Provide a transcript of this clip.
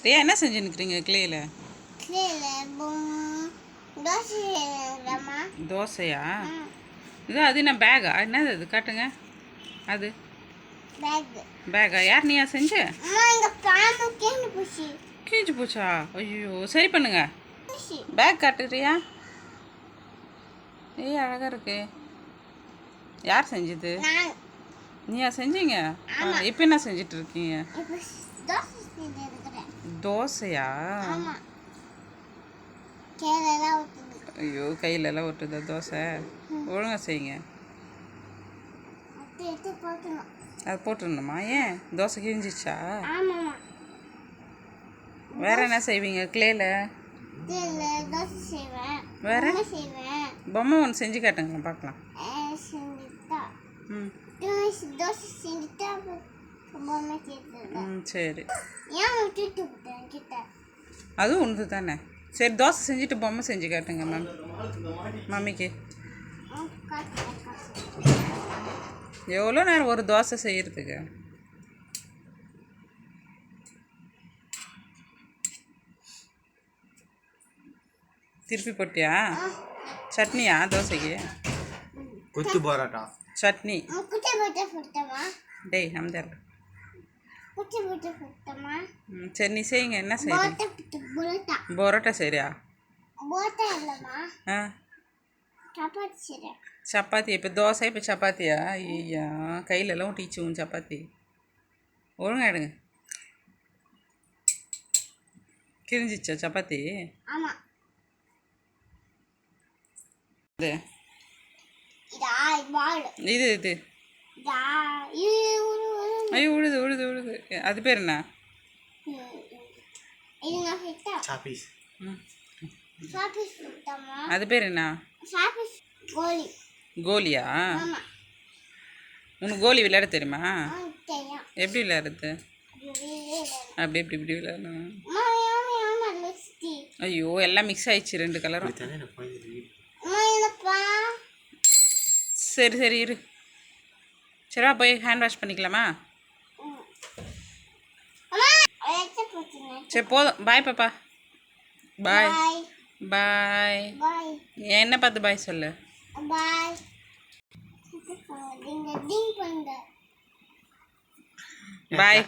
ரியா என்ன செஞ்சுன்னுக்குறீங்க கிளேயில்? தோசையா? இது அது என்ன பேகா? என்னது அது காட்டுங்க. அது பேகா? யார் நீயா செஞ்ச? கிழிஞ்சு போச்சா? ஐயோ, சரி பண்ணுங்க. பேக் காட்டுறியா? ஏய், அழகா இருக்கு. யார் செஞ்சது? நீயா செஞ்சீங்க? இப்போ என்ன செஞ்சிட்டு இருக்கீங்க? தோசையா? ஐயோ, கையிலலாம் ஒட்டுதா தோசை? ஒழுங்கா செய்யுங்க. அது போட்டுடணுமா? ஏன் தோசை கிழிஞ்சிச்சா? வேற என்ன செய்வீங்க கிளேல? வேற பொம்மை ஒன்று செஞ்சு காட்டுங்க பார்க்கலாம். சரி, அதுவும் உண்டு தானே. சரி, தோசை செஞ்சுட்டு பொம்மை செஞ்சு காட்டுங்க மேம். மம்மிக்கு எவ்வளோ நேரம் ஒரு தோசை செய்யறதுக்கு? திருப்பி போட்டியா? சட்னியா தோசைக்கு? கொத்து பரோட்டா சட்னி. டேய் நம்ம சரி, நீ செய்யுங்க. என்ன செய்யுங்க? பரோட்டா சரியா? ஆ, சப்பாத்தி. இப்போ தோசை, இப்போ சப்பாத்தியா? ஐயா, கையிலலாம் ஒட்டிச்சுவும் சப்பாத்தி. ஒழுங்கா எடுங்க. கிழிஞ்சிச்சா சப்பாத்தி? இது இது ஐயோ, உழுது உழுது உழுது. அது பேர் என்ன? அது பேர் என்ன? கோலியா? உனக்கு கோலி விளையாட தெரியுமா? எப்படி விளையாடுறது? அப்படி இப்படி இப்படி விளையாடணும். ஐயோ, எல்லாம் மிக்ஸ் ஆயிடுச்சு ரெண்டு கலரும். சரி சரி இரு. சரிவா, போய் ஹேண்ட் வாஷ் பண்ணிக்கலாமா? சரி போதும். பாய் பாப்பா. பாய் பாய். என்ன பார்த்து பாய் சொல்லு. பாய்.